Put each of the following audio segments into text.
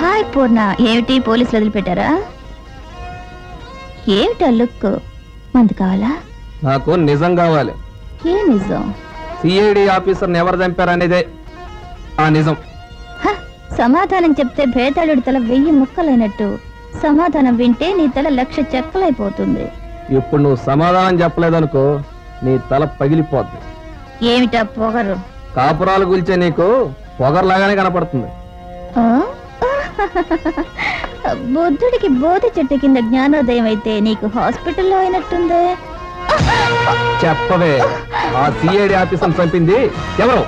Hi పూర్ణ, ఏమిటి పోలీసులు వదిలిపెట్టారా? ఏమిటా లుక్? మందు కావాలా? నాకు నిజం కావాలి. ఏ నిజం? సిఐడి ఆఫీసర్ని ఎవరు చంపారనేదే ఆ నిజం. సమాధానం చెప్తే భేతాళుడి తల 1000 ముక్కలైనట్టు, సమాధానం వింటే నీ తల 1,00,000 చెక్కలైపోతుంది. ఇప్పుడు నువ్వు సమాధానం చెప్పలేదనుకో, నీ తల పగిలిపోద్ది. ఏమిటా పొగరు? కాపురాలు కూల్చే నీకు పొగర్లాగానే కనపడుతుంది. బుద్ధుడికి బోధి చెట్టు కింద జ్ఞానోదయం అయితే నీకు హాస్పిటల్లో అయినట్టుందే. చెప్పవే, ఆ సిఐడి ఆఫీసర్ చంపింది ఎవరు?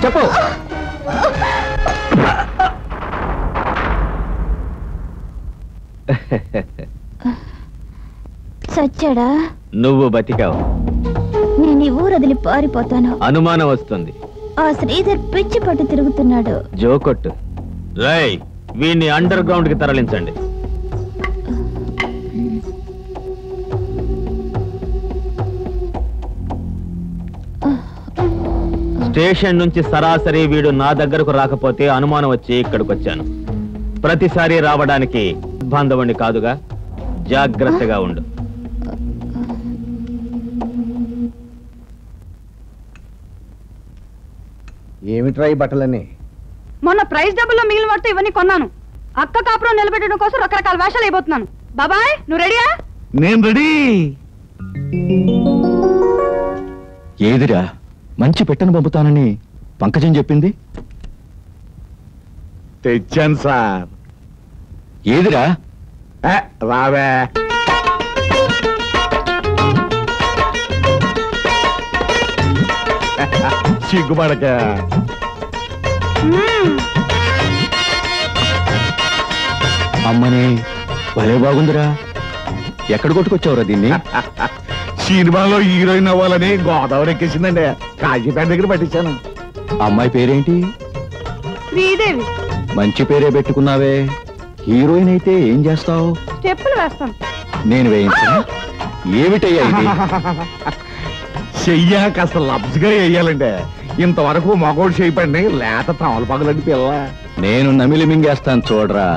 చెప్పు. సచ్చాడా? నువ్వు బతికావు. నేను ఈ ఊరు వదిలి పారిపోతాను. అనుమానం వస్తుంది. ఆ శ్రీధర్ పిచ్చి పట్టు తిరుగుతున్నాడు. జోకొట్టు. రై, వీణ్ణి అండర్ గ్రౌండ్ కి తరలించండి. స్టేషన్ నుంచి సరాసరి వీడు నా దగ్గరకు రాకపోతే అనుమానం వచ్చి ఇక్కడికి వచ్చాను. ప్రతిసారి రావడానికి బాంధవుణ్ణి కాదుగా, జాగ్రత్తగా ఉండు. ఏమిట్రా ఈ బట్టలన్నీ? మొన్న ప్రైజ్ డబ్బుల్లో మిగిలిన వాటితో ఇవన్నీ కొన్నాను. అక్క కాపురం నిలబెట్టడం కోసం రకరకాల వేషాలు అయిపోతున్నాను. బాబాయ్, నువ్వు రెడీయా? నేను రెడీ. ఏదిరా, మంచి పెట్టను పంపుతానని పంకజం చెప్పింది. తెచ్చాను సార్. ఏదిరా? రావే. సిగ్గుపడక. అమ్మని భలే బాగుందిరా. ఎక్కడ కొట్టుకొచ్చావురా దీన్ని? సినిమాలో హీరోయిన్ అవ్వాలని గోదావరి ఎక్కేసిందండి. కాజీపేట దగ్గర పట్టించాను. అమ్మాయి పేరేంటి? శ్రీదేవి. మంచి పేరే పెట్టుకున్నావే. హీరోయిన్ అయితే ఏం చేస్తావు? స్టెప్పులు వేస్తాను. నేను వేయించా? ఏమిటయ్యా ఇది? చెయ్యాక అసలు లబ్స్గా వేయాలండి. ఇంతవరకు మగోడు చేయపండి, లేత తమలపాకులండి పిల్ల. నేను నమిలి మింగేస్తాను చూడరా.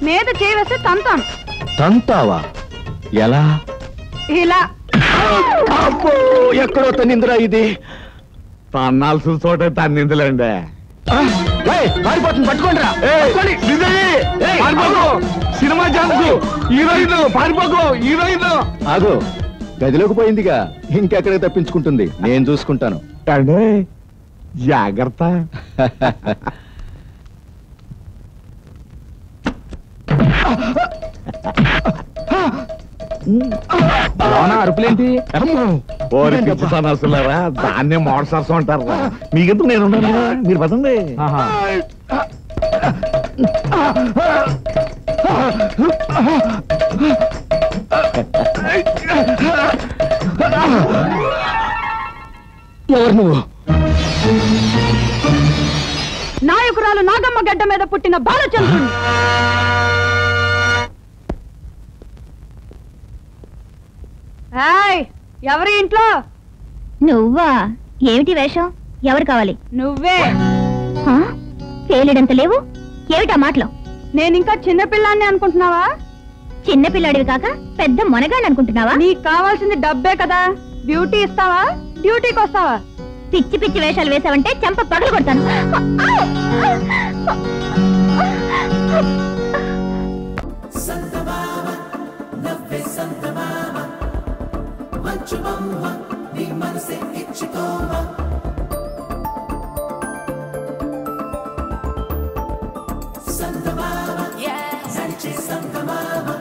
మీద చేయవేస్తే తంతాను. తంతావా? ఎలా? ఇలా. అబ్బో, ఎక్కడో తన్నిందిరా ఇది. తన్నాల్సిన చోట తన్నిందులేండి. పట్టుకోండిరా. Cinema chance. హీరోయిన్ పారిపోకు. హీరోయిన్ ఆగో, గదిలోకి పోయిందిగా, ఇంకెక్కడికి తప్పించుకుంటుంది. నేను చూసుకుంటాను. జాగ్రత్త. అరుపులేంటి? పిచ్చిసన్నాసులారా, దాన్నే మోడసర్సం అంటారా. మీకెందుకు నేను మీరు పదండి. ఎవరు నువ్వు? నాయకురాలు నాగమ్మ గడ్డ మీద పుట్టిన బాలచంద్రుడు. ఎవరి ఇంట్లో? నువ్వా? ఏమిటి వేషం? ఎవరు కావాలి? నువ్వే. తేలిడంత లేవు. ఏమిటా మాటలు? నేనింకా చిన్నపిల్లాన్ని అనుకుంటున్నావా? చిన్నపిల్లాడివి కాక పెద్ద మొనగాని అనుకుంటున్నావా? నీకు కావాల్సింది డబ్బే కదా. బ్యూటీ ఇస్తావా, డ్యూటీకి వస్తావా? పిచ్చి పిచ్చి వేషాలు వేసావంటే చెంప పగలు కొడతాను. Santa Mama, yeah, Sanchez Santa Mama.